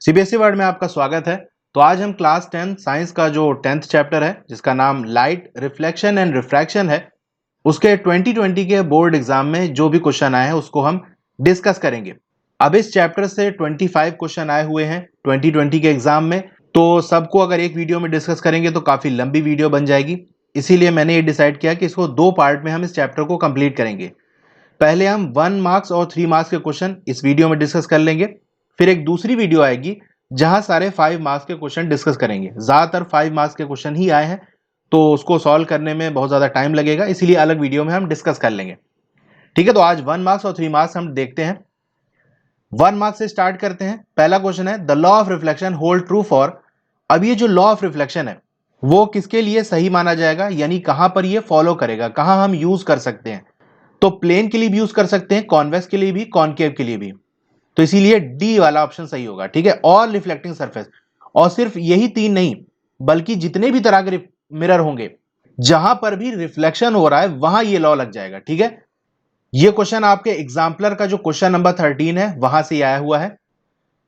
CBSE world में आपका स्वागत है। तो आज हम क्लास 10 साइंस का जो 10th चैप्टर है जिसका नाम लाइट रिफ्लेक्शन एंड रिफ्रैक्शन है, उसके 2020 के बोर्ड एग्जाम में जो भी क्वेश्चन आए हैं उसको हम डिस्कस करेंगे। अब इस चैप्टर से 25 क्वेश्चन आए हुए हैं 2020 के एग्जाम में, तो सबको अगर एक वीडियो में डिस्कस करेंगे तो काफी लंबी वीडियो बन जाएगी। इसीलिए मैंने ये डिसाइड किया कि इसको दो पार्ट में हम इस चैप्टर को कंप्लीट करेंगे। पहले हम 1 मार्क्स और 3 मार्क्स के क्वेश्चन इस वीडियो में डिस्कस कर लेंगे, फिर एक दूसरी वीडियो आएगी जहां सारे 5 मार्क्स के क्वेश्चन डिस्कस करेंगे। ज्यादातर 5 मार्क्स के क्वेश्चन ही आए हैं तो उसको सॉल्व करने में बहुत ज्यादा टाइम लगेगा, इसीलिए अलग वीडियो में हम डिस्कस कर लेंगे। ठीक है, तो आज 1 मार्क्स और 3 मार्क्स हम देखते हैं। 1 मार्क्स से स्टार्ट करते हैं। पहला क्वेश्चन है the law of reflection hold true for. अब ये जो लॉ ऑफ रिफ्लेक्शन है वो किसके लिए सही माना जाएगा, यानी कहां पर ये फॉलो करेगा, कहां हम यूज कर सकते हैं। तो प्लेन के लिए भी यूज कर सकते हैं, कॉन्वेक्स के लिए भी, कॉनकेव के लिए भी। तो इसीलिए डी वाला ऑप्शन सही होगा। ठीक है, ऑल रिफ्लेक्टिंग सरफेस। और सिर्फ यही तीन नहीं बल्कि जितने भी तरह के मिरर होंगे जहां पर भी रिफ्लेक्शन हो रहा है वहां ये लॉ लग जाएगा। ठीक है, ये क्वेश्चन आपके एग्जाम्पलर का जो क्वेश्चन नंबर 13 है वहां से आया हुआ है।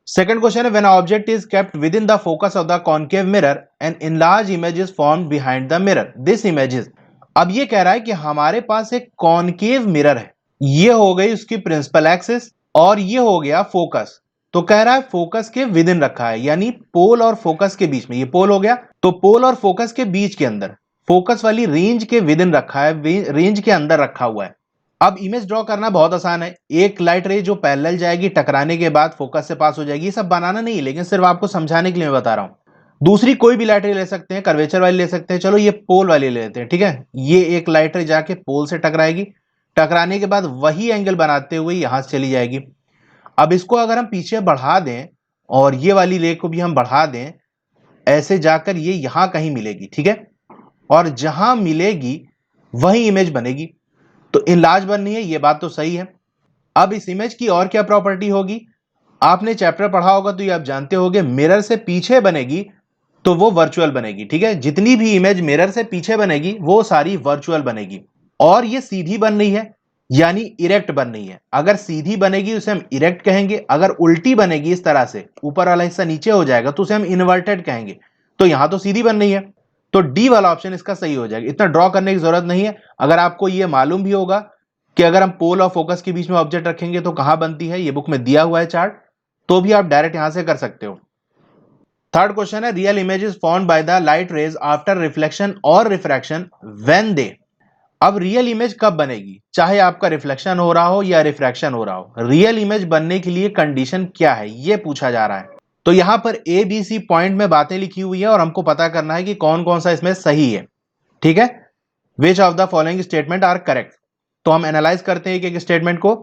सेकंड क्वेश्चन है when object is kept with in the focus of the concave mirror and enlarge image is formed behind the mirror this images. अब ये कह रहा है कि हमारे पास एक कॉनकेव मिरर है, ये हो गई उसकी प्रिंसिपल एक्सिस और ये हो गया फोकस। तो कह रहा है फोकस के विद इन रखा है, यानी पोल और फोकस के बीच में। ये पोल हो गया, तो पोल और फोकस के बीच के अंदर, फोकस वाली रेंज के विद इन रखा है, रेंज के अंदर रखा हुआ है। अब इमेज ड्रॉ करना बहुत आसान है। एक लाइट रे जो पैरेलल जाएगी, टकराने के बाद फोकस से पास हो जाएगी। ये सब बनाना नहीं है, लेकिन सिर्फ आपको समझाने के लिए मैं बता रहा हूं। दूसरी कोई भी लाइट रे ले सकते हैं, कर्वेचर वाली ले सकते हैं। चलो ये पोल वाली ले लेते हैं। ठीक है, ये एक लाइट रे जाके पोल से टकराएगी, टकराने के बाद वही एंगल बनाते हुए यहां से चली जाएगी। अब इसको अगर हम पीछे बढ़ा दें और ये वाली रे को भी हम बढ़ा दें, ऐसे जाकर ये यहां कहीं मिलेगी। ठीक है, और जहां मिलेगी वही इमेज बनेगी। तो इनलार्ज बननी है, ये बात तो सही है। अब इस इमेज की और क्या प्रॉपर्टी होगी, आपने चैप्टर पढ़ा होगा तो ये आप जानते होंगे, मिरर से पीछे बनेगी तो वो वर्चुअल बनेगी। ठीक है, जितनी भी इमेज मिरर से पीछे बनेगी वो सारी वर्चुअल बनेगी। और ये सीधी बन रही है यानी इरेक्ट बन रही है। अगर सीधी बनेगी उसे हम इरेक्ट कहेंगे, अगर उल्टी बनेगी इस तरह से ऊपर वाला हिस्सा नीचे हो जाएगा तो उसे हम इन्वर्टेड कहेंगे। तो यहां तो सीधी बन रही है, तो डी वाला ऑप्शन इसका सही हो जाएगा। इतना ड्रॉ करने की जरूरत नहीं है। अगर आपको यह मालूम भी होगा कि अगर हम पोल और फोकस के बीच में ऑब्जेक्ट रखेंगे तो कहां बनती है, ये बुक में दिया हुआ है चार्ट, तो भी आप डायरेक्ट यहां से कर सकते हो। थर्ड क्वेश्चन है real image is formed by the light rays after reflection और रिफ्रैक्शन व्हेन दे। अब रियल इमेज कब बनेगी, चाहे आपका रिफ्लेक्शन हो रहा हो या रिफ्रैक्शन हो रहा हो, रियल इमेज बनने के लिए कंडीशन क्या है ये पूछा जा रहा है। तो यहां पर ए बी सी पॉइंट में बातें लिखी हुई है और हमको पता करना है कि कौन कौन सा इसमें सही है। ठीक है, which of the following statement are correct. तो हम एनालाइज करते हैं एक स्टेटमेंट को।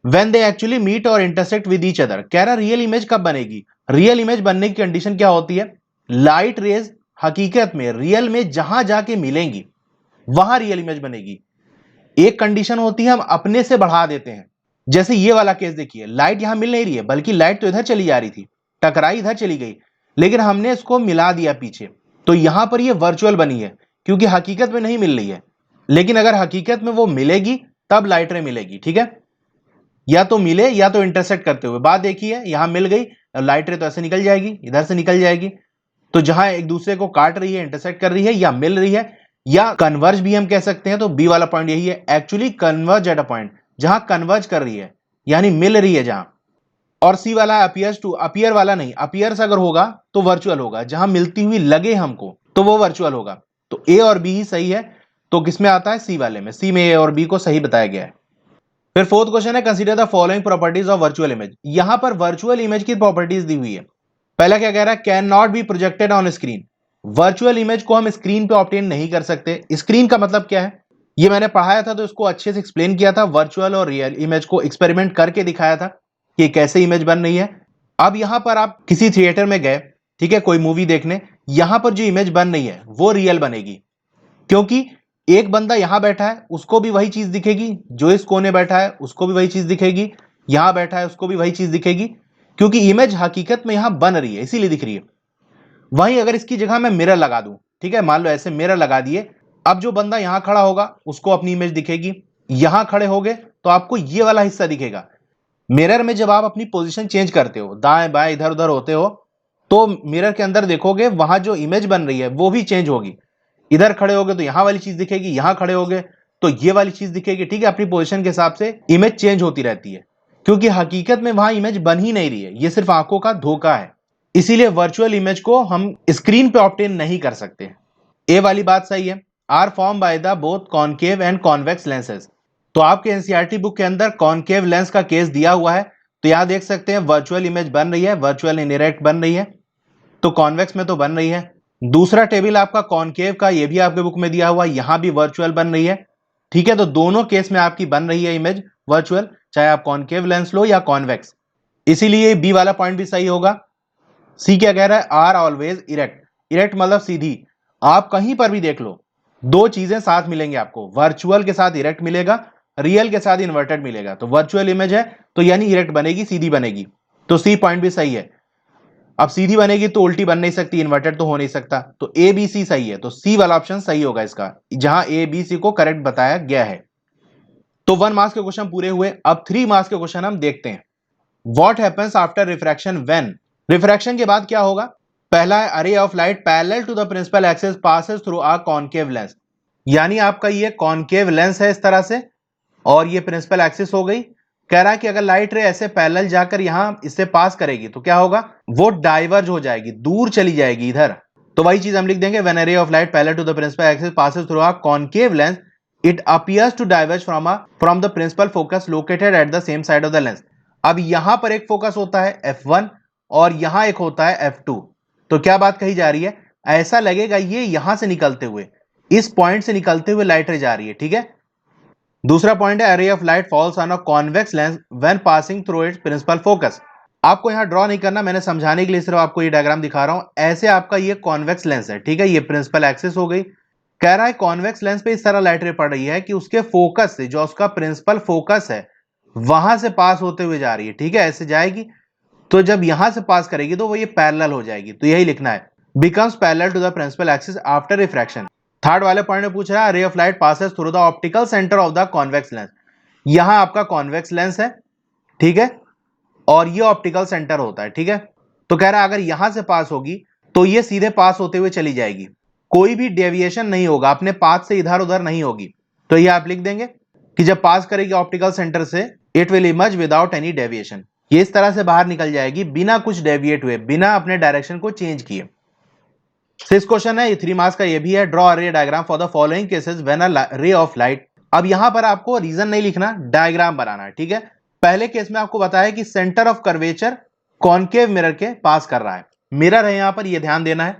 व्हेन दे एक्चुअली मीट और इंटरसेक्ट विद ईच अदर, कह रहा रियल इमेज कब बनेगी। रियल इमेज बनने की कंडीशन क्या होती है, लाइट रेज हकीकत में रियल में जहां जाके मिलेंगी वहां रियल इमेज बनेगी। एक कंडीशन होती है हम अपने से बढ़ा देते हैं, जैसे ये वाला केस देखिए, लाइट यहां मिल नहीं रही है बल्कि लाइट तो इधर चली जा रही थी, टकराई इधर चली गई, लेकिन हमने इसको मिला दिया पीछे, तो यहां पर ये वर्चुअल बनी है क्योंकि हकीकत में नहीं मिल रही है। लेकिन अगर हकीकत में वो मिलेगी तब लाइट रे मिलेगी। ठीक है, या तो मिले या तो इंटरसेक्ट करते हुए। बात देखिए, यहां मिल गई, लाइट रे तो ऐसे निकल जाएगी, इधर से निकल जाएगी। तो जहां एक दूसरे को काट रही है, इंटरसेक्ट कर रही है, या मिल रही है, या कन्वर्ज भी हम कह सकते हैं। तो बी वाला पॉइंट यही है, actually converge at a point, जहां कन्वर्ज कर रही है यानी मिल रही है जहां। और सी वाला अपियर्स टू, अपियर वाला नहीं, अपियर्स अगर होगा तो वर्चुअल होगा, जहां मिलती हुई लगे हमको तो वो वर्चुअल होगा। तो ए और बी ही सही है। तो किसमें आता है, सी वाले में। सी में ए और बी को सही बताया गया है। फिर फोर्थ क्वेश्चन है consider the following properties of virtual image. यहां पर वर्चुअल इमेज की प्रॉपर्टीज दी हुई है। पहला क्या कह रहा है, can not be projected on screen. Virtual image को हम स्क्रीन पे ऑब्टेन नहीं कर सकते। स्क्रीन का मतलब क्या है, ये मैंने पढ़ाया था तो इसको अच्छे से एक्सप्लेन किया था। वर्चुअल और रियल इमेज को एक्सपेरिमेंट करके दिखाया था कि कैसे इमेज बन रही है। अब यहां पर आप किसी थिएटर में गए, ठीक है, कोई मूवी देखने, यहां पर जो इमेज बन रही है वो रियल बनेगी, क्योंकि एक बंदा यहां बैठा है उसको भी वही चीज दिखेगी, जो इस कोने बैठा है उसको भी वही चीज दिखेगी, यहां बैठा है उसको भी वही चीज दिखेगी, क्योंकि इमेज हकीकत में यहां बन रही है इसीलिए दिख रही है। वहीं अगर इसकी जगह मैं मिरर लगा दूं, ठीक है, मान लो ऐसे मिरर लगा दिए, अब जो बंदा यहां खड़ा होगा उसको अपनी इमेज दिखेगी, यहां खड़े होगे तो आपको ये वाला हिस्सा दिखेगा। मिरर में जब आप अपनी पोजीशन चेंज करते हो, दाएं बाएं इधर उधर होते हो, तो मिरर के अंदर देखोगे वहां जो इमेज बन रही है वो भी चेंज होगी। इधर खड़े होगे तो यहां वाली चीज दिखेगी, यहां खड़े होगे तो ये वाली चीज दिखेगी। ठीक है, अपनी पोजीशन के हिसाब से इमेज चेंज होती रहती है, क्योंकि हकीकत में वहां इमेज बन ही नहीं रही है, ये सिर्फ आंखों का धोखा है। इसीलिए वर्चुअल इमेज को हम स्क्रीन पे ऑब्टेन नहीं कर सकते। ए वाली बात सही है। Are form by the both concave and convex lenses. तो आपके एनसीईआरटी बुक के अंदर कॉनकेव लेंस का केस दिया हुआ है, तो यहां देख सकते हैं वर्चुअल इमेज बन रही है, वर्चुअल इनडायरेक्ट बन रही है, तो कॉन्वेक्स में तो बन रही है। दूसरा टेबल आपका कॉनकेव का, ये भी आपके बुक में दिया हुआ है, यहां भी वर्चुअल बन रही है। ठीक है, तो दोनों केस में आपकी बन रही है इमेज वर्चुअल, चाहे आप कॉनकेव लेंस लो या कॉन्वेक्स। इसीलिए बी वाला पॉइंट भी सही होगा। सी क्या कह रहा है, आर ऑलवेज इरेक्ट। इरेक्ट मतलब सीधी। आप कहीं पर भी देख लो, दो चीजें साथ मिलेंगे आपको, वर्चुअल के साथ इरेक्ट मिलेगा, रियल के साथ इन्वर्टेड मिलेगा। तो वर्चुअल इमेज है तो यानी इरेक्ट बनेगी, सीधी बनेगी, तो सी पॉइंट भी सही है। अब सीधी बनेगी तो उल्टी बन नहीं सकती, इन्वर्टेड तो हो नहीं सकता, तो ए बी सी सही है, तो सी वाला ऑप्शन सही होगा इसका, जहां ए बी सी को करेक्ट बताया गया है। तो 1 मार्क्स के क्वेश्चन पूरे हुए। अब 3 मार्क्स के क्वेश्चन हम देखते हैं। What happens after refraction when. Refraction के बाद क्या होगा। पहला है, a ray of light parallel to the principal axis passes through a concave lens. यानी आपका ये कॉनकेव लेंस है इस तरह से, और ये प्रिंसिपल एक्सिस हो गई। कह रहा है कि अगर लाइट रे ऐसे पैरेलल जाकर यहां इससे पास करेगी तो क्या होगा, वो डाइवर्ज हो जाएगी, दूर चली जाएगी इधर। तो वही चीज हम लिख देंगे, when a ray of light parallel to the principal axis passes through a concave lens it appears to diverge from the principal focus located at the same side of the lens. अब यहां पर एक focus होता है F1 और यहां एक होता है F2। तो क्या बात कही जा रही है, ऐसा लगेगा ये यहां से निकलते हुए, इस पॉइंट से निकलते हुए लाइट रे जा रही है। ठीक है, दूसरा पॉइंट है, a ray of light falls on a convex lens when passing through its principal focus. आपको यहां ड्रॉ नहीं करना, मैंने समझाने के लिए सिर्फ आपको ये डायग्राम दिखा रहा हूं। ऐसे आपका ये कॉन्वेक्स लेंस है, ठीक है, ये प्रिंसिपल एक्सिस हो गई। कह रहा है कॉन्वेक्स लेंस पे इस तरह लाइट रे पड़ रही है कि उसके फोकस से, जो उसका प्रिंसिपल फोकस है, वहां से पास होते हुए जा रही है। ठीक है, ऐसे जाएगी, तो जब यहां से पास करेगी तो वो ये पैरेलल हो जाएगी, तो यही लिखना है, becomes parallel to the principal axis after refraction. Third वाले पॉइंट में पूछ रहा है, ray of light passes through the optical centre of the convex lens. यहां आपका कॉन्वेक्स लेंस है, ठीक है, और ये ऑप्टिकल सेंटर होता है। ठीक है, तो कह रहा है अगर यहां से पास होगी तो ये सीधे पास होते हुए चली जाएगी, कोई भी डेविएशन नहीं होगा, अपने पाथ से इधर उधर नहीं होगी। तो ये आप लिख देंगे कि जब पास करेगी ऑप्टिकल सेंटर से, it will emerge without any deviation. ये इस तरह से बाहर निकल जाएगी बिना कुछ डेविएट हुए, बिना अपने डायरेक्शन को चेंज किए। 6 क्वेश्चन है, ये 3 मार्क्स का ये भी है। Draw a ray diagram for the following cases when a ray of light. अब यहां पर आपको रीजन नहीं लिखना, डायग्राम बनाना है। ठीक है, पहले केस में आपको बताया कि centre of curvature concave mirror के पास कर रहा है, मिरर है यहां पर, ये ध्यान देना है।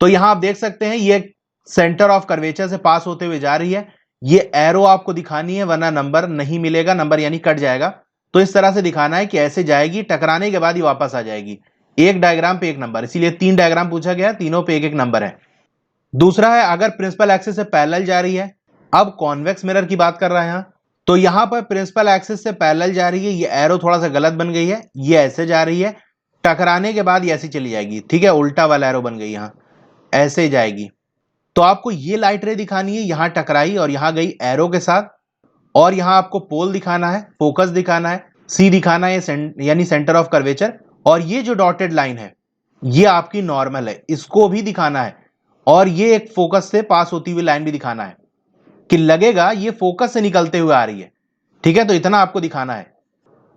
तो यहां आप देख सकते हैं ये सेंटर ऑफ कर्वेचर से पास होते हुए जा रही है, ये एरो आपको दिखानी है वरना नंबर नहीं मिलेगा, नंबर यानी कट जाएगा। तो इस तरह से दिखाना है कि ऐसे जाएगी, टकराने के बाद ही वापस आ जाएगी, एक डायग्राम पे एक नंबर, इसीलिए 3 डायग्राम पूछा गया, तीनों पे एक एक नंबर है। दूसरा है, अगर प्रिंसिपल एक्सिस से पैरेलल जा रही है। अब कॉन्वेक्स मिरर की बात कर रहा है यहां, तो यहां पर प्रिंसिपल एक्सिस से पैरेलल जा रही है, ये एरो थोड़ा सा गलत बन गई है, ये ऐसे जा रही है, टकराने के बाद ये ऐसी चली जाएगी। ठीक है, उल्टा वाला एरो बन गई, यहां ऐसे जाएगी। तो आपको ये लाइट रे दिखानी है, यहां टकराई और यहां गई एरो के साथ, और यहां आपको पोल दिखाना है, फोकस दिखाना है, सी दिखाना है, यानी सेंटर ऑफ कर्वेचर, और ये जो डॉटेड लाइन है ये आपकी नॉर्मल है, इसको भी दिखाना है, और ये एक फोकस से पास होती हुई लाइन भी दिखाना है कि लगेगा ये फोकस से निकलते हुए आ रही है। ठीक है, तो इतना आपको दिखाना है,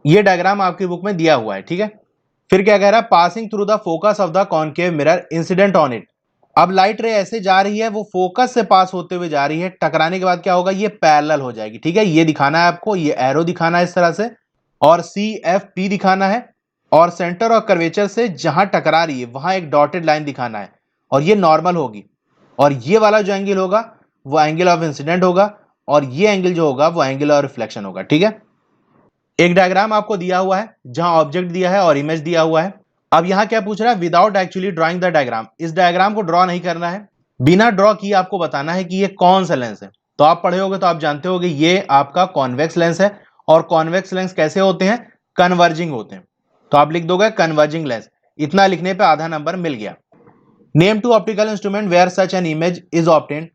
ये डायग्राम आपकी बुक में दिया हुआ है। ठीक है, फिर क्या कह रहा है, passing through the focus of the concave mirror incident on it. अब लाइट रे ऐसे जा रही है, वो फोकस से पास होते हुए जा रही है, टकराने के बाद क्या होगा, ये पैरेलल हो जाएगी। ठीक है, ये दिखाना है आपको, ये एरो दिखाना है इस तरह से, और सी एफ पी दिखाना है, और सेंटर ऑफ कर्वेचर से जहां टकरा रही है वहां एक डॉटेड लाइन दिखाना है, और ये नॉर्मल होगी, और ये वाला जो एंगल होगा वो एंगल ऑफ इंसिडेंट होगा, और ये एंगल जो होगा वो एंगल ऑफ रिफ्लेक्शन होगा। ठीक है, एक डायग्राम आपको दिया हुआ है जहां ऑब्जेक्ट दिया है और इमेज दिया हुआ है। अब यहां क्या पूछ रहा है, without actually drawing the diagram. इस डायग्राम को ड्रॉ नहीं करना है, बिना ड्रॉ किए आपको बताना है कि ये कौन सा लेंस है। तो आप पढ़े होगे तो आप जानते होगे ये आपका कॉन्वेक्स लेंस है, और कॉन्वेक्स लेंस कैसे होते हैं, कन्वर्जिंग होते हैं। तो आप लिख दोगे कन्वर्जिंग लेंस, इतना लिखने पे आधा नंबर मिल गया। Name two optical instrument where such an image is obtained.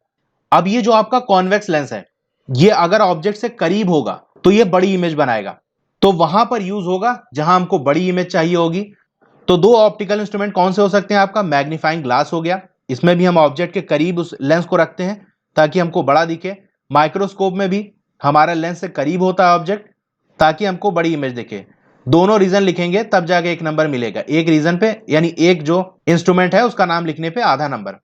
अब ये जो आपका कॉन्वेक्स लेंस है, ये अगर ऑब्जेक्ट से करीब होगा तो ये बड़ी इमेज बनाएगा, तो वहां पर यूज होगा जहां हमको बड़ी इमेज चाहिए होगी। तो दो ऑप्टिकल इंस्ट्रूमेंट कौन से हो सकते हैं? आपका मैग्नीफाइंग ग्लास हो गया, इसमें भी हम ऑब्जेक्ट के करीब उस लेंस को रखते हैं ताकि हमको बड़ा दिखे। माइक्रोस्कोप में भी हमारा लेंस से करीब होता है ऑब्जेक्ट ताकि हमको बड़ी इमेज दिखे। दोनों रीजन लिखेंगे तब जाके एक नंबर मिलेगा, एक रीजन पे यानी एक जो इंस्ट्रूमेंट है उसका नाम लिखने पे आधा नंबर।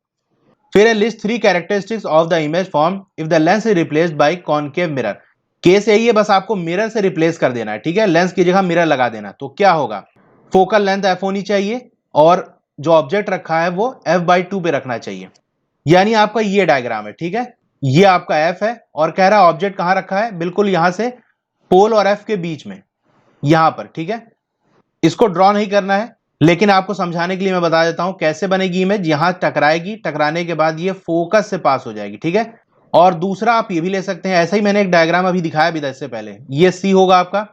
फिर list 3 characteristics of the image form if the lens is replaced by concave mirror. Case यही है, बस आपको मिरर से रिप्लेस कर देना है, ठीक है, लेंस की जगह मिरर लगा देना। तो क्या होगा? फोकल लेंथ f होनी चाहिए और जो ऑब्जेक्ट रखा है वो f/2 पे रखना चाहिए। यानी आपका ये डायग्राम है, ठीक है, ये आपका f है और कह रहा है ऑब्जेक्ट कहां रखा है? बिल्कुल यहां से पोल और f के बीच में, यहां पर, ठीक है। इसको ड्रॉ नहीं करना है, लेकिन आपको समझाने के लिए मैं बता देता हूं कैसे बनेगी इमेज। यहां टकराएगी, टकराने के बाद ये फोकस से पास हो जाएगी, ठीक है। और दूसरा आप ये भी ले सकते हैं, ऐसा ही मैंने एक डायग्राम अभी दिखाया भी था इससे पहले। ये C होगा आपका,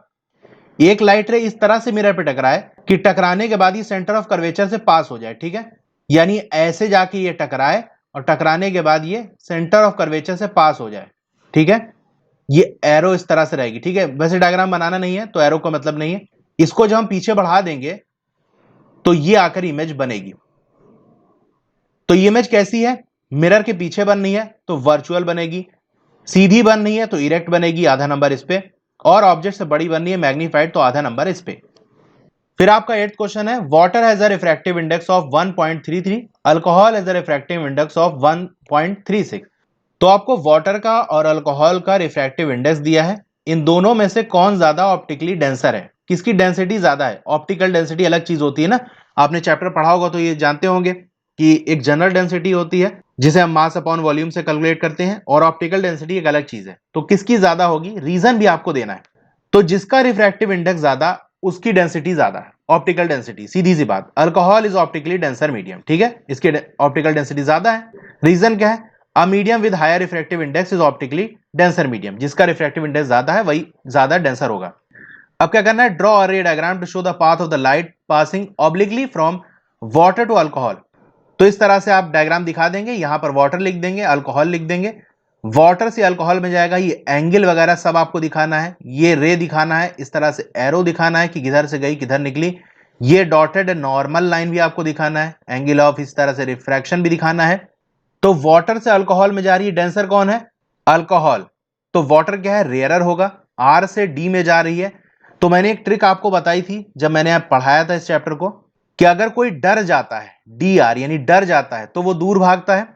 एक लाइट रे इस तरह से मिरर पे टकराए कि टकराने के बाद ये सेंटर ऑफ कर्वेचर से पास हो जाए, ठीक है। यानी ऐसे जाके ये टकराए और टकराने के बाद ये सेंटर ऑफ कर्वेचर से पास हो जाए, ठीक है। ये एरो इस तरह से रहेगी, ठीक है। वैसे डायग्राम बनाना नहीं है तो एरो का मतलब नहीं है। इसको जब हम पीछे बढ़ा देंगे तो ये आकर इमेज बनेगी। तो ये इमेज कैसी है? मिरर के पीछे बन रही है तो वर्चुअल बनेगी, सीधी बन रही है तो इरेक्ट बनेगी, आधा नंबर इस पे, और ऑब्जेक्ट से बड़ी बन रही है मैग्नीफाइड तो आधा नंबर इस पे। फिर आपका 8th क्वेश्चन है, water has a refractive index of 1.33, alcohol has a refractive index of 1.36। तो आपको वाटर का और अल्कोहल का रिफ्रैक्टिव इंडेक्स दिया है, इन दोनों में से कौन ज्यादा ऑप्टिकली डेंसर है? किसकी डेंसिटी ज्यादा है? ऑप्टिकल डेंसिटी अलग चीज होती है ना, आपने चैप्टर पढ़ा होगा तो ये जानते होंगे कि एक जनरल डेंसिटी होती है जिसे हम मास अपॉन वॉल्यूम से कैलकुलेट करते हैं, और ऑप्टिकल डेंसिटी एक अलग चीज है। तो किसकी ज्यादा होगी? रीजन भी आपको देना है। तो जिसका रिफ्रैक्टिव इंडेक्स ज्यादा उसकी डेंसिटी ज्यादा है, ऑप्टिकल डेंसिटी, सीधी सी बात। Alcohol is optically denser medium, ठीक है, इसकी ऑप्टिकल डेंसिटी ज्यादा है। रीजन क्या है? A medium with higher refractive index is optically denser medium, जिसका रिफ्रैक्टिव इंडेक्स ज्यादा है वही ज्यादा डेंसर होगा। अब क्या करना है? Draw a ray diagram to show the path of the light passing obliquely from water to alcohol. तो इस तरह से आप डायग्राम दिखा देंगे, यहां पर वाटर लिख देंगे, अल्कोहल लिख देंगे, वाटर से अल्कोहल में जाएगा, ये एंगल वगैरह सब आपको दिखाना है, ये रे दिखाना है, इस तरह से एरो दिखाना है कि किधर से गई किधर निकली, ये डॉटेड नॉर्मल लाइन भी आपको दिखाना है, एंगल ऑफ इस तरह से रिफ्रैक्शन भी दिखाना है। तो वाटर से अल्कोहल में जा रही है, डेंसर कौन है? अल्कोहल। तो वाटर क्या है? रेयरर होगा, आर से डी में जा रही है। तो मैंने एक ट्रिक आपको बताई थी जब मैंने पढ़ाया था इस चैप्टर को, कि अगर कोई डर जाता है, डी आर यानी डर जाता है, तो वो दूर भागता है।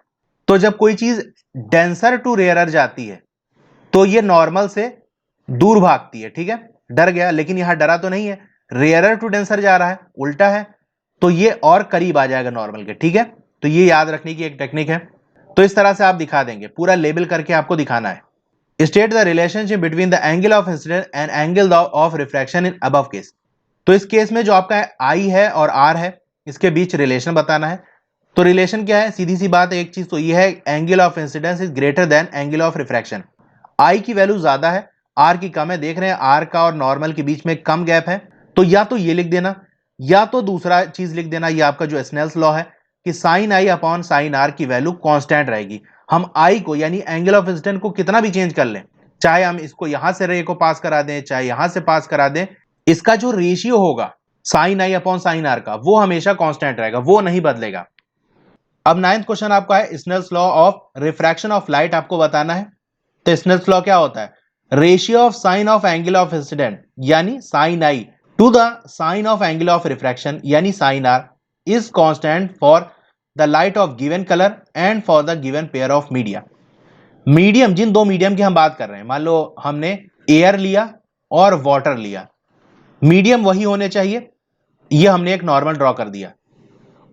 तो जब कोई चीज डेंसर टू रेयरर जाती है तो ये नॉर्मल से दूर भागती है, ठीक है। डर गया, लेकिन यहां डरा तो नहीं है, रेयरर टू डेंसर जा रहा है, उल्टा है, तो ये और करीब आ जाएगा नॉर्मल के, ठीक है। तो ये याद रखने की एक टेक्निक है। तो इस तरह से आप दिखा देंगे, पूरा लेबल करके आपको दिखाना है। State the relationship between the angle of incidence and angle of refraction in above case. तो इस केस में जो आपका आई है और आर है, इसके बीच रिलेशन बताना है। तो रिलेशन क्या है? सीधी सी बात है, एक चीज तो ये है, angle of incidence is greater than angle of refraction. I की वैल्यू ज्यादा है, आर की कम है। देख रहे हैं आर का और नॉर्मल के बीच में कम गैप है। तो या तो ये लिख देना, या तो दूसरा चीज लिख देना, ये आपका जो स्नेल्स लॉ है कि sine i upon sine r की वैल्यू कांस्टेंट रहेगी। हम आई को यानी एंगल ऑफ इंसिडेंस को कितना भी चेंज कर लें, चाहे हम इसको यहां से रे को पास करा दें, चाहे यहां से पास करा दें, इसका जो रेशियो होगा sine i upon sine r का, वो हमेशा कांस्टेंट रहेगा, वो नहीं बदलेगा। अब 9th क्वेश्चन आपका है, Snell's law of refraction of light आपको बताना है। तो स्नेल्स लॉ क्या होता है? Ratio of sine of angle of incident यानी sine I to the sine of angle of refraction यानी sine R is constant for the light of given colour and for the given pair of media. Medium, जिन दो medium की हम बात कर रहे हैं, मान लो हमने एयर लिया और वाटर लिया, मीडियम वही होने चाहिए, ये हमने एक नॉर्मल ड्रॉ कर दिया,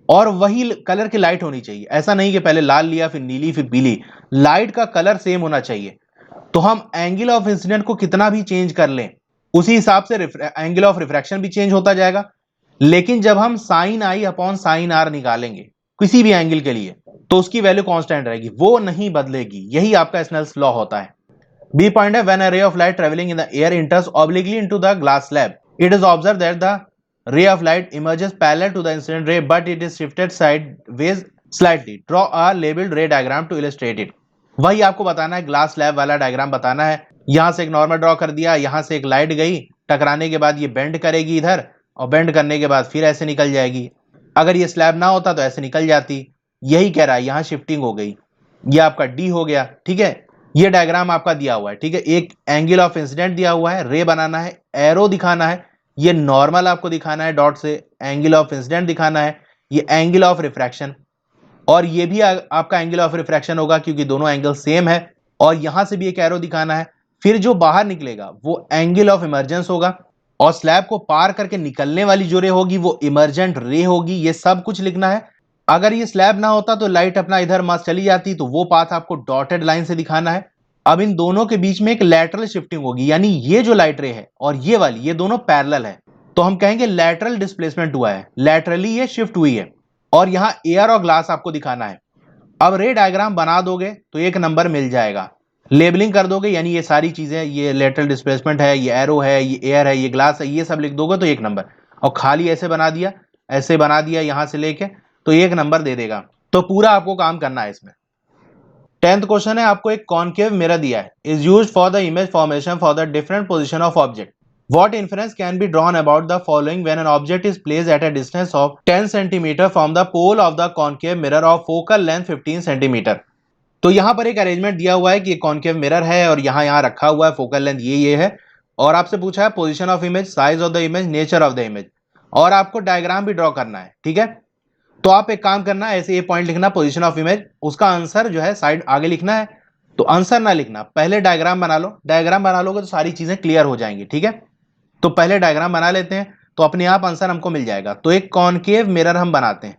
और वही कलर की लाइट होनी चाहिए। ऐसा नहीं कि पहले लाल लिया फिर नीली फिर पीली, लाइट का कलर सेम होना चाहिए। तो हम एंगल ऑफ इंसिडेंट को कितना भी चेंज कर लें, उसी हिसाब से एंगल ऑफ रिफ्रैक्शन भी चेंज होता जाएगा। लेकिन जब हम sine i upon sine r निकालेंगे किसी भी एंगल के लिए, तो उसकी वैल्यू कांस्टेंट रहेगी, वो नहीं बदलेगी। यही आपका स्नेल्स लॉ होता है। बी पॉइंट है, when a ray of light travelling in the air इंटर्स obliquely into the glass slab, it is observe that the ray of light emerges parallel to the incident ray but it is shifted sideways slightly. Draw a labeled ray diagram to illustrate it. वही आपको बताना है, glass slab वाला diagram बताना है। यहां से एक नॉर्मल ड्रॉ कर दिया, यहां से एक लाइट गई टकराने के बाद ये बेंड करेगी इधर, और बेंड करने के बाद फिर ऐसे निकल जाएगी। अगर ये स्लैब ना होता तो ऐसे निकल जाती। यही कह रहा है, यहाँ शिफ्टिंग हो गई, ये आपका डी हो गया। ठीक है, ये डायग्राम आपका दिया हुआ है। ठीक है, एक एंगल ऑफ इंसिडेंट दिया हुआ है, रे बनाना है, एरो दिखाना है, ये नॉर्मल आपको दिखाना है डॉट से, एंगल ऑफ इंसिडेंट दिखाना है, ये एंगल ऑफ रिफ्रैक्शन, और ये भी आपका एंगल ऑफ रिफ्रैक्शन होगा क्योंकि दोनों एंगल सेम है, और यहां से भी एक एरो दिखाना है। फिर जो बाहर निकलेगा वो एंगल ऑफ इमर्जेंस होगा, और स्लैब को पार करके निकलने वाली जो रे होगी वो इमर्जेंट रे होगी। ये सब कुछ लिखना है। अगर ये स्लैब ना होता तो लाइट अपना इधर मास चली जाती, तो वो पाथ आपको डॉटेड लाइन से दिखाना है। अब इन दोनों के बीच में एक लैटरल शिफ्टिंग होगी, यानी ये जो लाइट रे है और ये वाली, ये दोनों पैरेलल है, तो हम कहेंगे लैटरल डिस्प्लेसमेंट हुआ है, लैटरली ये शिफ्ट हुई है। और यहां एयर और ग्लास आपको दिखाना है। अब रे डायग्राम बना दोगे तो एक नंबर मिल जाएगा। लेबलिंग कर दोगे, यानी ये सारी चीजें, ये लेटरल डिस्प्लेसमेंट है, ये एरो है, ये एयर है, ये ग्लास है, ये सब लिख दोगे तो एक नंबर। और खाली ऐसे बना दिया, ऐसे बना दिया यहां से लेके, तो एक नंबर दे देगा। तो पूरा आपको काम करना है इसमें। 10th क्वेश्चन है, आपको एक कॉनकेव मिरर दिया है, is used for the image formation for the different position of object. What inference can be drawn about the following when an object is placed at a distance of 10 cm from the pole of the concave mirror of focal length 15 cm? तो यहां पर एक arrangement दिया हुआ है कि concave mirror है और यहां रखा हुआ है, फोकल लेंथ ये है, और आपसे पूछा है position of image, size of the image, nature of the image, और आपको डायग्राम भी ड्रॉ करना है। ठीक है, तो आप एक काम करना, ऐसे ये पॉइंट लिखना पोजीशन ऑफ इमेज, उसका आंसर जो है साइड आगे लिखना है। तो आंसर ना लिखना, पहले डायग्राम बना लो, डायग्राम बना लोगे तो सारी चीजें क्लियर हो जाएंगी। ठीक है, तो पहले डायग्राम बना लेते हैं, तो अपने आप आंसर हमको मिल जाएगा। तो एक कॉनकेव मिरर हम बनाते हैं,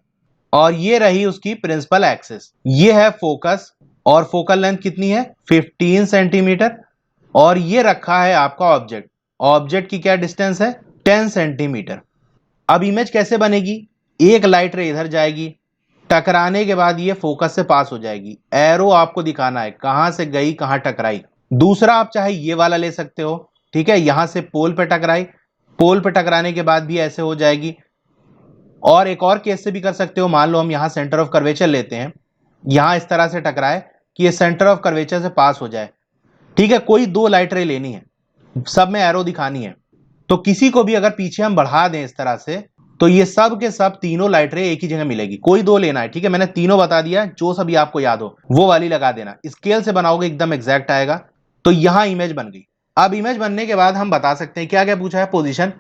और ये रही उसकी प्रिंसिपल एक्सिस, ये है फोकस, और फोकल लेंथ कितनी है 15 सेंटीमीटर, और ये रखा है आपका ऑब्जेक्ट, ऑब्जेक्ट की क्या डिस्टेंस है 10 सेंटीमीटर। अब इमेज कैसे बनेगी, एक लाइट रे इधर जाएगी, टकराने के बाद ये फोकस से पास हो जाएगी, एरो आपको दिखाना है कहां से गई कहां टकराई। दूसरा आप चाहे ये वाला ले सकते हो, ठीक है, यहां से पोल पे टकराई, पोल पे टकराने के बाद भी ऐसे हो जाएगी। और एक और केस से भी कर सकते हो, मान लो हम यहां सेंटर ऑफ कर्वेचर लेते हैं, यहां इस तरह से टकराए कि ये सेंटर ऑफ कर्वेचर से पास हो जाए। ठीक है, कोई दो लाइट रे लेनी है, सब में एरो दिखानी है, तो किसी को भी अगर पीछे हम बढ़ा दें इस तरह से, तो ये सब के सब तीनों लाइट रे एक ही जगह मिलेगी, कोई दो लेना है। ठीक है, मैंने तीनों बता दिया, जो सभी आपको याद हो वो वाली लगा देना, स्केल से बनाओगे एकदम एग्जैक्ट आएगा। तो यहां इमेज बन गई। अब इमेज बनने के बाद हम बता सकते हैं क्या क्या पूछा है, पोजीशन,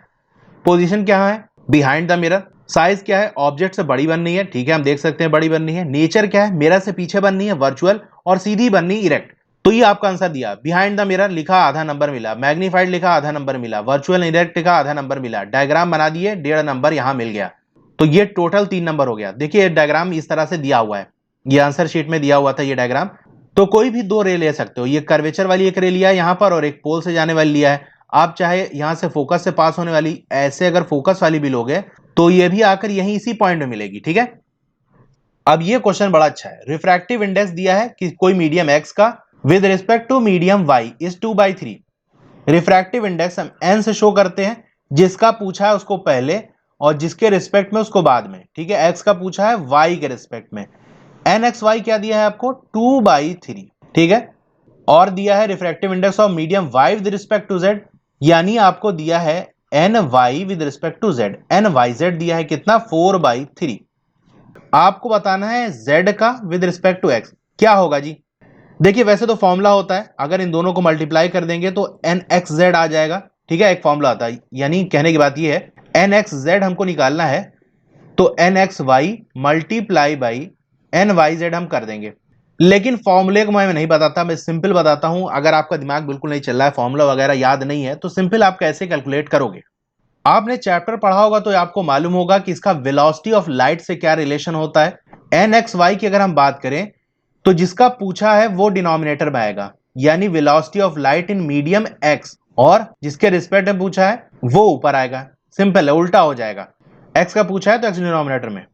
पोजीशन क्या है बिहाइंड द मिरर, साइज क्या है ऑब्जेक्ट से बड़ी बननी है, ठीक है हम देख सकते हैं बड़ी बननी है, नेचर क्या है मिरर से पीछे बननी है वर्चुअल, और सीधी बननी इरेक्ट। तो ये आपका आंसर दिया, बिहाइंड द मिरर लिखा आधा नंबर मिला, मैग्नीफाइड लिखा आधा नंबर मिला, वर्चुअल इरेक्ट लिखा आधा नंबर मिला, डायग्राम बना दिए 1.5 नंबर यहां मिल गया। तो ये टोटल 3 नंबर हो गया। देखिए डायग्राम इस तरह से दिया हुआ है, ये आंसर शीट में दिया हुआ था ये डायग्राम। तो कोई भी दो रे ले सकते हो, ये कर्वेचर वाली एक रे लिया है यहां पर, और एक पोल से जाने वाली लिया है। आप चाहे यहां से फोकस से पास होने वाली, ऐसे अगर फोकस वाली भी लोगे तो ये भी आकर यहीं इसी पॉइंट में मिलेगी। ठीक है, अब ये क्वेश्चन बड़ा अच्छा है, रिफ्रैक्टिव इंडेक्स दिया है कि कोई मीडियम एक्स का with respect to medium Y is 2/3। Refractive index हम एन से शो करते हैं, जिसका पूछा है उसको पहले और जिसके रिस्पेक्ट में उसको बाद में। ठीक है, एक्स का पूछा है वाई के रिस्पेक्ट में, एन एक्स वाई क्या दिया है आपको 2/3। ठीक है, और दिया है refractive index of medium Y with respect to Z, यानी आपको दिया है N Y with respect to Z, N Y Z दिया है कितना 4/3। आपको बताना है जेड का विद रिस्पेक्ट टू एक्स क्या होगा जी। देखिए वैसे तो फॉर्मूला होता है, अगर इन दोनों को मल्टीप्लाई कर देंगे तो एन एक्स जेड आ जाएगा। ठीक है, एक फॉर्मूला आता है, यानी कहने की बात यह है एन एक्स जेड हमको निकालना है, तो N X Y multiply by N Y Z हम कर देंगे। लेकिन फॉर्मूले को मैं नहीं बताता, मैं सिंपल बताता हूं। अगर आपका दिमाग बिल्कुल नहीं चल रहा है, फॉर्मूला वगैरह याद नहीं है, तो सिंपल आप कैसे कैलकुलेट करोगे। आपने चैप्टर पढ़ा होगा तो आपको मालूम होगा कि इसका वेलोसिटी ऑफ लाइट से क्या रिलेशन होता है। एन एक्स वाई की अगर हम बात करें तो जिसका पूछा है वो डिनोमिनेटर में आएगा, यानी velocity of light in medium x, और जिसके रिस्पेक्ट में पूछा है वो ऊपर आएगा। सिंपल है, उल्टा हो जाएगा, एक्स का पूछा है तो एक्स डिनोमिनेटर में,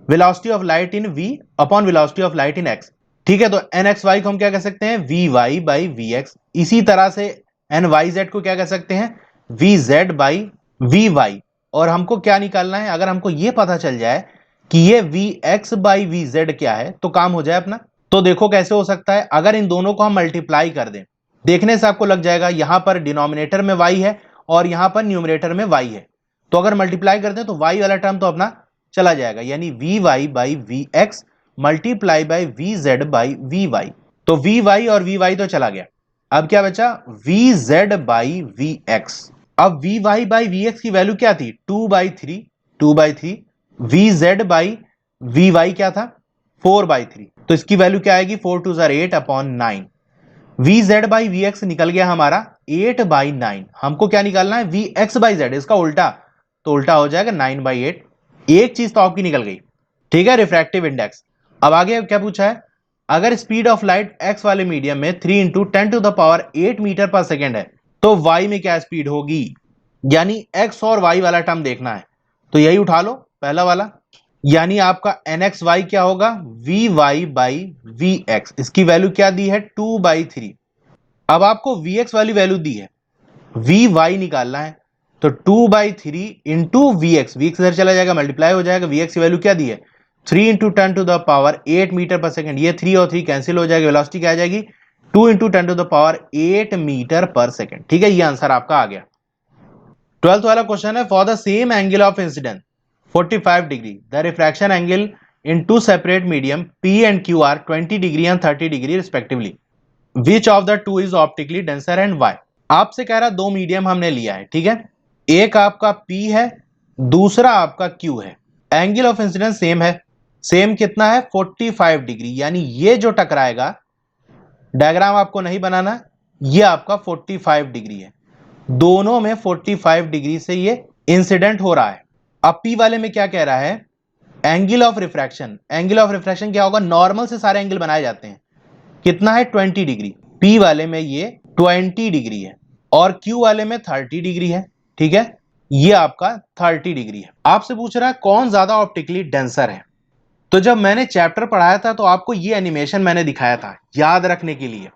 velocity of light in v upon velocity of light in x। ठीक है, तो एन एक्स वाई को हम क्या कह सकते हैं V Y by V X. इसी तरह से एन वाई जेड को क्या कह सकते हैं V Z by V Y. और हमको क्या निकालना है, अगर हमको ये पता चल जाए कि ये V X by V Z क्या है तो काम हो जाए अपना। तो देखो कैसे हो सकता है, अगर इन दोनों को हम मल्टीप्लाई कर दें, देखने से आपको लग जाएगा यहां पर डिनोमिनेटर में y है और यहां पर न्यूमरेटर में y है, तो अगर मल्टीप्लाई करते हैं तो y वाला टर्म तो अपना चला जाएगा, यानी vy by V X multiply by V Z by V Y. तो vy और vy तो चला गया, अब क्या बचा vz बाई वी एक्स। अब vy बाई वी एक्स की वैल्यू क्या थी 2/3, 2/3। vz बाई vy क्या था 4/3, तो इसकी वैल्यू क्या आएगी 4 2 8 upon 9। vz by V X निकल गया हमारा 8/9। हमको क्या निकालना है vx बाई जेड, इसका उल्टा, तो उल्टा हो जाएगा 9/8। एक चीज तो आपकी निकल गई, ठीक है, रिफ्रैक्टिव इंडेक्स। अब आगे क्या पूछा है, अगर स्पीड ऑफ लाइट x वाले मीडियम में 3 इंटू 10⁸ मीटर पर सेकेंड है, तो y में क्या स्पीड होगी, यानी x और y वाला टर्म देखना है, तो यही उठा लो पहला वाला, यानी आपका nxy क्या होगा vy बाई vx, इसकी वैल्यू क्या दी है 2/3। अब आपको vx वाली वैल्यू दी है, vy निकालना है, तो 2/3 इंटू vx, vx इधर चला जाएगा मल्टीप्लाई हो जाएगा, vx की वैल्यू क्या दी है 3 इंटू 10⁸ मीटर पर सेकेंड, ये 3 और 3 कैंसिल हो जाएगी, वेलोसिटी क्या आ जाएगी 2 इंटू 10⁸ मीटर पर सेकेंड। ठीक है, ये आंसर आपका आ गया। 12th वाला क्वेश्चन है, for the same angle of incidence 45 degree the refraction angle in two separate medium P and Q are 20 degree and 30 degree respectively, which of the two is optically denser and why. आपसे कह रहा दो medium हमने लिया है, ठीक है, एक आपका P है, दूसरा आपका Q है, एंगल ऑफ इंसिडेंस सेम है, सेम कितना है 45 डिग्री, यानी ये जो टकराएगा, डायग्राम आपको नहीं बनाना, ये आपका 45 डिग्री है, दोनों में 45 डिग्री से ये इंसिडेंट हो रहा है। अब P वाले में क्या कह रहा है, angle of refraction, angle of refraction क्या होगा, नॉर्मल से सारे एंगल बनाए जाते हैं, कितना है 20 डिग्री, P वाले में ये 20 डिग्री है और Q वाले में 30 डिग्री है, ठीक है, ये आपका 30 डिग्री है। आपसे पूछ रहा है कौन ज्यादा ऑप्टिकली डेंसर है, तो जब मैंने चैप्टर पढ़ाया था तो आपको ये एनिमेशन मैंने दिखाया था याद रखने के लिए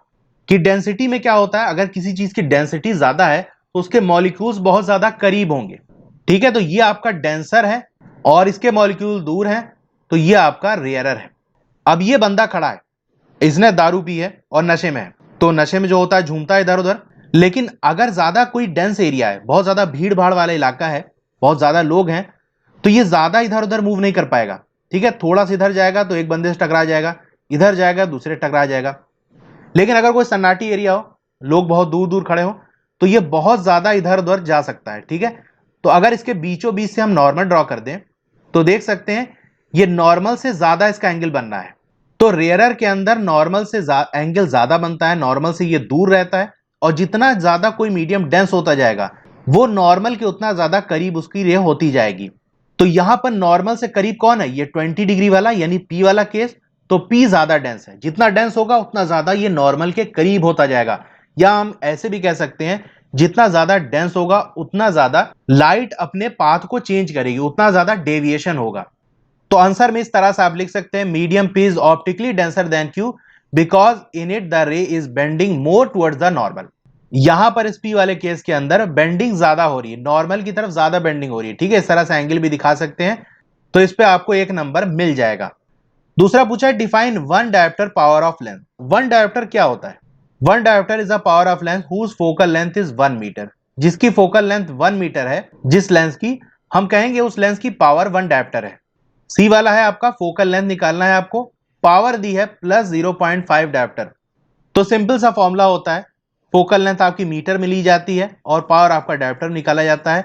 कि डेंसिटी में क्या होता है, अगर किसी चीज की डेंसिटी ज्यादा है तो उसके मॉलिक्यूल्स बहुत ज्यादा करीब होंगे, ठीक है, तो ये आपका डेंसर है और इसके मॉलिक्यूल दूर हैं, तो ये आपका रेयरर है। अब ये बंदा खड़ा है, इसने दारू पी है और नशे में है, तो नशे में जो होता है झूमता है इधर उधर, लेकिन अगर ज्यादा कोई डेंस एरिया है, बहुत ज्यादा भीड़ भाड़ वाला इलाका है, बहुत ज्यादा लोग हैं, तो ये ज्यादा इधर उधर मूव नहीं कर पाएगा, ठीक है, थोड़ा सा इधर जाएगा तो एक बंदे से टकरा जाएगा, इधर जाएगा दूसरे टकरा जाएगा। लेकिन अगर कोई सन्नाटी एरिया हो, लोग बहुत दूर दूर खड़े हो, तो ये बहुत ज्यादा इधर उधर जा सकता है, ठीक है। तो अगर इसके बीचों बीच से हम नॉर्मल ड्रॉ कर दें तो देख सकते हैं ये नॉर्मल से ज्यादा इसका एंगल बन रहा है, तो रेयरर के अंदर नॉर्मल से एंगल ज्यादा बनता है, नॉर्मल से ये दूर रहता है, और जितना ज्यादा कोई मीडियम डेंस होता जाएगा वो नॉर्मल के उतना ज्यादा करीब उसकी रे होती जाएगी। तो यहां पर नॉर्मल से करीब कौन है, ये 20 डिग्री वाला यानी P वाला केस, तो P ज्यादा डेंस है, जितना डेंस होगा उतना ज्यादा ये नॉर्मल के करीब होता जाएगा, या हम ऐसे भी कह सकते हैं जितना ज्यादा डेंस होगा उतना ज्यादा लाइट अपने पाथ को चेंज करेगी, उतना ज्यादा डेविएशन होगा। तो आंसर में इस तरह से आप लिख सकते हैं medium P is optically denser then Q because in it the रे is bending more towards the normal. यहां पर इस P वाले केस के अंदर बेंडिंग ज्यादा हो रही है, नॉर्मल की तरफ ज्यादा बेंडिंग हो रही है, ठीक है, इस तरह से एंगल भी दिखा सकते हैं, तो इस पे आपको एक नंबर मिल जाएगा। दूसरा पूछा है define one dioptre power of length. One dioptre क्या होता है, one dioptre is a power of length whose focal length is 1 metre, जिसकी फोकल लेंथ 1 मीटर है, जिस लेंस की हम कहेंगे उस लेंस की पावर 1 डायोप्टर है। सी वाला है आपका फोकल लेंथ निकालना है आपको, पावर दी है प्लस 0.5 डायोप्टर, तो सिंपल सा फॉर्मूला होता है, फोकल लेंथ आपकी मीटर में ली जाती है और पावर आपका डायोप्टर निकाला जाता है,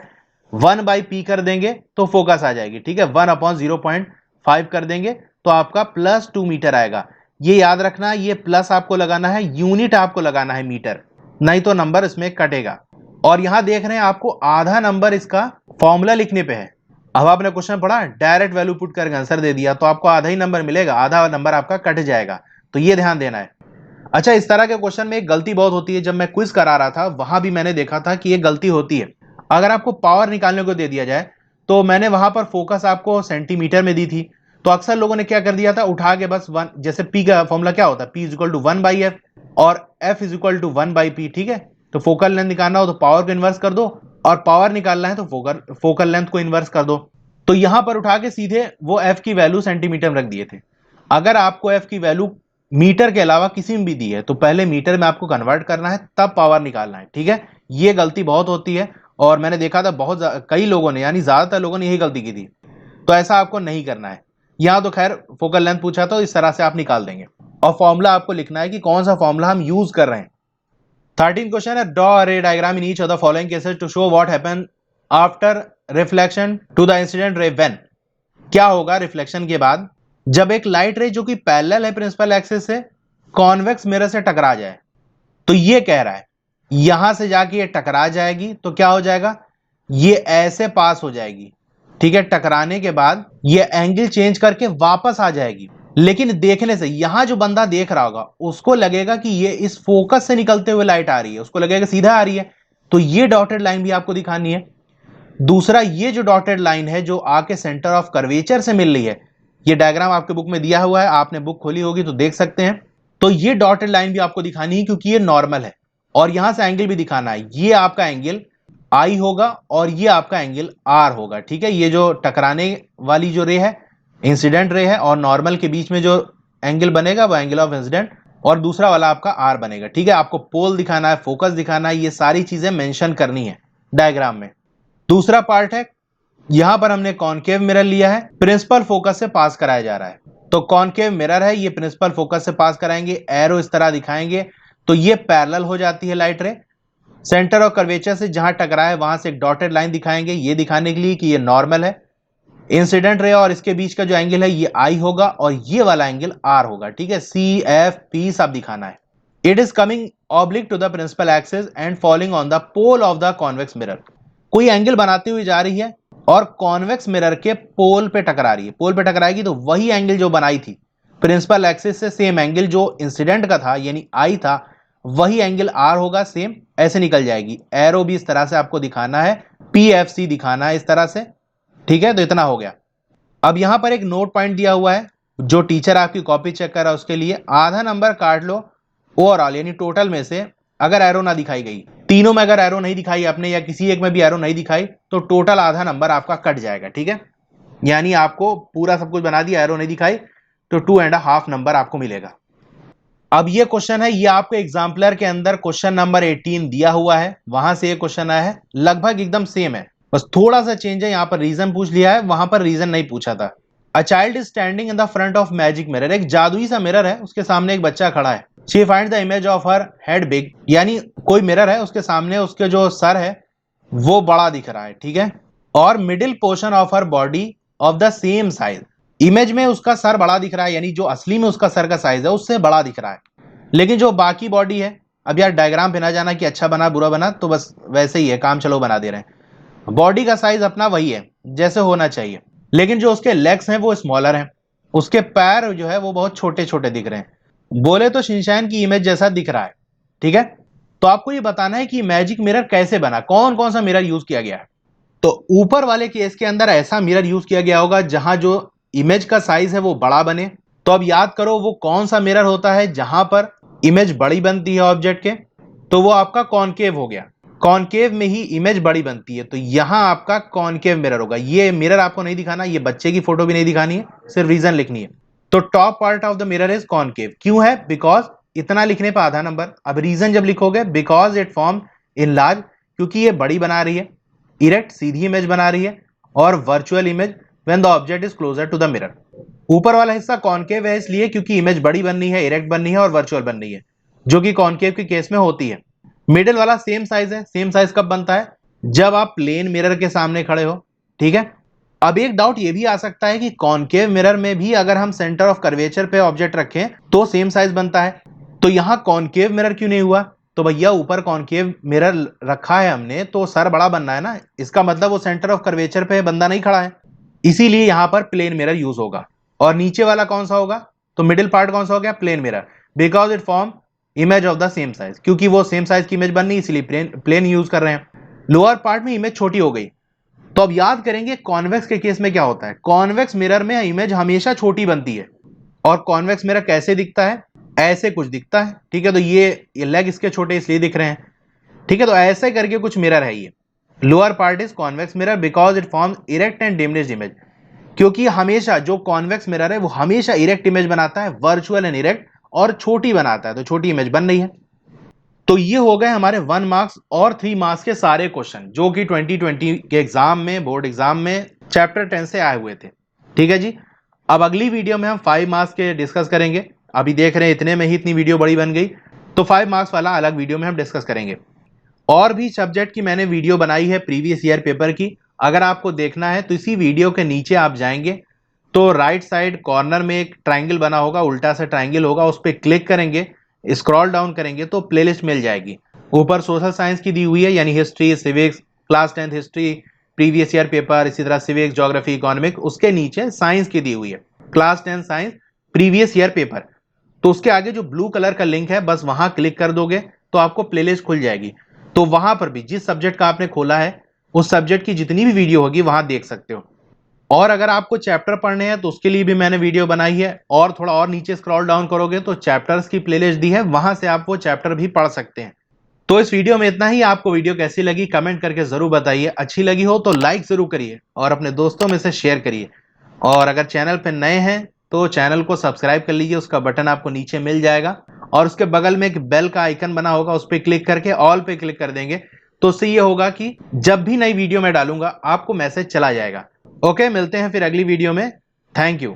1/P कर देंगे तो फोकस आ जाएगी, ठीक है, 1/0.5 कर देंगे तो आपका प्लस 2 मीटर आएगा। ये याद रखना, ये प्लस आपको लगाना है, यूनिट आपको लगाना है मीटर, नहीं तो नंबर इसमें कटेगा। और यहां देख रहे हैं आपको आधा नंबर इसका फॉर्मूला लिखने पे है। अब आपने क्वेश्चन पढ़ा, डायरेक्ट वैल्यू पुट करके आंसर दे दिया तो आपको आधा ही नंबर मिलेगा, आधा नंबर आपका कट जाएगा, तो ये ध्यान देना है। अच्छा, इस तरह के क्वेश्चन में एक गलती बहुत होती है, जब मैं क्विज करा रहा था वहां भी मैंने देखा था कि ये गलती होती है। अगर आपको पावर निकालने को दे दिया जाए तो मैंने वहां पर फोकस आपको सेंटीमीटर में दी थी, तो अक्सर लोगों ने क्या कर दिया था, उठा के बस 1, जैसे P का फॉर्मूला क्या होता है, P is equal to 1/F और F is equal to 1/P, ठीक है, तो फोकल लेंथ निकालना हो तो पावर को इन्वर्स कर दो और पावर निकालना है तो फोकल लेंथ को इन्वर्स कर दो। तो यहां पर उठा के सीधे वो F की वैल्यू सेंटीमीटर में रख दिए थे। अगर आपको F की वैल्यू मीटर के अलावा किसी में भी दी है तो पहले मीटर में आपको कन्वर्ट करना है तब पावर निकालना है, ठीक है, ये गलती बहुत होती है और मैंने देखा था कई लोगों ने, यानी ज्यादातर लोगों ने यही गलती की थी। तो ऐसा आपको नहीं करना है। यहाँ तो खैर फोकल लेंथ पूछा तो इस तरह से आप निकाल देंगे, और फॉर्मूला आपको लिखना है कि कौन सा फॉर्मूला हम यूज कर रहे हैं। 13 क्वेश्चन है, draw a ray diagram in each of the following cases to show what happen after reflection to the incident ray when. क्या होगा रिफ्लेक्शन के बाद जब एक लाइट रे जो कि पैरेलल है प्रिंसिपल एक्सिस से कॉन्वेक्स मिरर से टकरा जाए। तो ये कह रहा है यहां से जाके ये टकरा जाएगी तो क्या हो जाएगा, ये ऐसे पास हो जाएगी, ठीक है। टकराने के बाद ये एंगल चेंज करके वापस आ जाएगी। लेकिन देखने से यहां जो बंदा देख रहा होगा उसको लगेगा कि ये इस फोकस से निकलते हुए लाइट आ रही है, उसको लगेगा सीधा आ रही है। तो ये डॉटेड लाइन भी आपको दिखानी है। दूसरा, ये जो डॉटेड लाइन है जो आके सेंटर ऑफ कर्वेचर से मिल रही है, ये डायग्राम आपके बुक में दिया हुआ है, आपने बुक खोली होगी तो देख सकते हैं। तो ये डॉटेड लाइन भी आपको दिखानी है क्योंकि ये नॉर्मल है, और यहां से एंगल भी दिखाना है। ये आपका एंगल आई होगा और ये आपका एंगल आर होगा, ठीक है। ये जो टकराने वाली जो रे है इंसिडेंट रे है, और नॉर्मल के बीच में जो एंगल बनेगा वो एंगल ऑफ इंसिडेंट, और दूसरा वाला आपका आर बनेगा, ठीक है। आपको पोल दिखाना है, फोकस दिखाना है, ये सारी चीजें मेंशन करनी है डायग्राम में। दूसरा पार्ट है, यहां पर हमने कॉनकेव मिरर लिया है, प्रिंसिपल फोकस से पास कराया जा रहा है। तो कॉनकेव मिरर है, ये प्रिंसिपल फोकस से पास कराएंगे, एरो इस तरह दिखाएंगे तो ये पैरेलल हो जाती है लाइट रे। सेंटर ऑफ कर्वेचर से जहां टकराए वहां से एक डॉटेड लाइन दिखाएंगे, ये दिखाने के लिए कि ये नॉर्मल है। इंसिडेंट रे और इसके बीच का जो एंगल है ये आई होगा और ये वाला एंगल आर होगा, ठीक है। सी एफ पी सब दिखाना है। It is coming oblique to the principal axis and falling on the pole of the convex mirror. कोई एंगल बनाती हुई जा रही है और कॉन्वेक्स मिरर के पोल पे टकरा रही है। पोल पे टकराएगी तो वही एंगल जो बनाई थी प्रिंसिपल एक्सिस से, सेम एंगल जो इंसिडेंट का था यानी आई था, वही एंगल आर होगा, सेम ऐसे निकल जाएगी। एरो भी इस तरह से आपको दिखाना है, पीएफसी दिखाना है इस तरह से, ठीक है। तो इतना हो गया। अब यहां पर एक नोट पॉइंट दिया हुआ है, जो टीचर आपकी कॉपी चेक कर रहा है उसके लिए आधा नंबर काट लो ओवरऑल, यानी टोटल में से अगर एरो ना दिखाई गई, तीनों में अगर एरो नहीं दिखाई आपने या किसी एक में भी एरो नहीं दिखाई तो टोटल आधा नंबर आपका कट जाएगा, ठीक है। यानी आपको पूरा सब कुछ बना दिया, एरो नहीं दिखाई तो 2.5 नंबर आपको मिलेगा। अब ये क्वेश्चन है, ये आपके एग्जाम्पलर के अंदर क्वेश्चन नंबर 18 दिया हुआ है, वहां से ये क्वेश्चन आया है, लगभग एकदम सेम है, बस थोड़ा सा चेंज है। यहां पर रीजन पूछ लिया है, वहां पर रीजन नहीं पूछा था। A child is standing in the front of magic mirror, एक जादुई सा मिरर है, उसके सामने एक बच्चा खड़ा है। She find the image of her head big, यानी कोई मिरर है उसके सामने उसके जो सर है वो बड़ा दिख रहा है, ठीक है। और middle portion of her body of the same size, image में उसका सर बड़ा दिख रहा है, यानी जो असली में उसका सर का साइज है उससे बड़ा दिख रहा है। लेकिन जो बाकी बॉडी है, अब यार डायग्राम पे ना जाना कि अच्छा बना बुरा बना, तो बस वैसे ही है, काम चलो बना दे रहे हैं। बॉडी का साइज अपना वही है जैसे होना चाहिए, लेकिन जो उसके लेग्स हैं वो स्मॉलर हैं, उसके पैर जो है वो बहुत छोटे छोटे दिख रहे हैं। बोले तो शिनचैन की इमेज जैसा दिख रहा है, ठीक है। तो आपको ये बताना है कि मैजिक मिरर कैसे बना, कौन कौन सा मिरर यूज किया गया है। तो ऊपर वाले केस के अंदर ऐसा मिरर यूज किया गया होगा जहां जो इमेज का साइज है वो बड़ा बने। तो अब याद करो वो कौन सा मिरर होता है जहां पर इमेज बड़ी बनती है ऑब्जेक्ट के, तो वो आपका कॉनकेव हो गया। कॉनकेव में ही इमेज बड़ी बनती है, तो यहां आपका कॉनकेव मिरर होगा। ये मिरर आपको नहीं दिखाना, ये बच्चे की फोटो भी नहीं दिखानी है, सिर्फ रीजन लिखनी है। तो top part of the mirror is concave, क्यों है, बिकॉज इतना लिखने पर आधा नंबर। अब रीजन जब लिखोगे, because it form in large, क्योंकि ये बड़ी बना रही है, इरेक्ट सीधी इमेज बना रही है, और virtual image when the object is closer to the mirror. ऊपर वाला हिस्सा कॉनकेव है इसलिए क्योंकि इमेज बड़ी बननी है, इरेक्ट बननी है और वर्चुअल बननी है, जो कि कॉनकेव के केस में होती है। मिडिल वाला सेम साइज है, सेम साइज कब बनता है, जब आप प्लेन मिरर के सामने खड़े हो, ठीक है। अब एक डाउट ये भी आ सकता है कि कॉनकेव मिरर में भी अगर हम सेंटर ऑफ कर्वेचर पे ऑब्जेक्ट रखें तो सेम साइज बनता है, तो यहां कॉनकेव मिरर क्यों नहीं हुआ। तो भैया ऊपर कॉनकेव मिरर रखा है हमने तो सर बड़ा बनना है ना, इसका मतलब वो सेंटर ऑफ कर्वेचर पे बंदा नहीं खड़ा है, इसीलिए यहां पर प्लेन मिरर यूज होगा। और नीचे वाला कौन सा होगा, तो मिडिल पार्ट कौन सा हो गया, plane mirror, because it form image of the same size, क्योंकि वो सेम साइज की इमेज बननी इसलिए प्लेन यूज कर रहे हैं। लोअर पार्ट में इमेज छोटी हो गई, तो अब याद करेंगे कॉन्वेक्स के केस में क्या होता है। कॉन्वेक्स मिरर में इमेज हमेशा छोटी बनती है, और कॉन्वेक्स मिरर कैसे दिखता है, ऐसे कुछ दिखता है, ठीक है। तो ये लेग इसके छोटे इसलिए दिख रहे हैं, ठीक है। तो ऐसे करके कुछ मिरर है ये। Lower part is convex mirror because it forms erect and diminished image, क्योंकि हमेशा जो कॉन्वेक्स मिरर है वो हमेशा इरेक्ट इमेज बनाता है, वर्चुअल एंड इरेक्ट, और छोटी बनाता है, तो छोटी इमेज बन रही है। तो ये हो गए हमारे 1 मार्क्स और 3 मार्क्स के सारे क्वेश्चन जो कि 2020 के एग्जाम में, बोर्ड एग्जाम में चैप्टर 10 से आए हुए थे। ठीक है जी। अब अगली वीडियो में हम 5 मार्क्स के डिस्कस करेंगे। अभी देख रहे हैं इतने में ही इतनी वीडियो बड़ी बन गई, तो 5 मार्क्स वाला अलग वीडियो में हम डिस्कस करेंगे। और भी सब्जेक्ट की मैंने वीडियो बनाई है प्रीवियस ईयर पेपर की, अगर आपको देखना है तो इसी वीडियो के नीचे आप जाएंगे तो राइट साइड कॉर्नर में एक ट्राइंगल बना होगा, उल्टा सा ट्राइंगल होगा, उस पर क्लिक करेंगे, स्क्रॉल डाउन करेंगे तो प्लेलिस्ट मिल जाएगी। ऊपर सोशल साइंस की दी हुई है, यानी history, civics, class 10 history, previous year paper, इसी तरह सिविक्स, ज्योग्राफी, इकोनॉमिक। उसके नीचे साइंस की दी हुई है, class 10 science previous year paper. तो उसके आगे जो ब्लू कलर का लिंक है, बस वहां क्लिक कर दोगे तो आपको प्लेलिस्ट खुल जाएगी। तो वहां पर भी जिस सब्जेक्ट का आपने खोला है उस सब्जेक्ट की जितनी भी वीडियो होगी वहां देख सकते हो। और अगर आपको चैप्टर पढ़ने हैं तो उसके लिए भी मैंने वीडियो बनाई है, और थोड़ा और नीचे स्क्रॉल डाउन करोगे तो चैप्टर्स की प्लेलिस्ट दी है, वहां से आप वो चैप्टर भी पढ़ सकते हैं। तो इस वीडियो में इतना ही। आपको वीडियो कैसी लगी कमेंट करके जरूर बताइए, अच्छी लगी हो तो लाइक जरूर करिए और अपने दोस्तों में से शेयर करिए। और अगर चैनल पर नए हैं तो चैनल को सब्सक्राइब कर लीजिए, उसका बटन आपको नीचे मिल जाएगा और उसके बगल में एक बेल का आइकन बना होगा, उस पर क्लिक करके ऑल पे क्लिक कर देंगे। तो उससे ये होगा कि जब भी नई वीडियो मैं डालूंगा आपको मैसेज चला जाएगा। ओके, मिलते हैं फिर अगली वीडियो में। Thank you.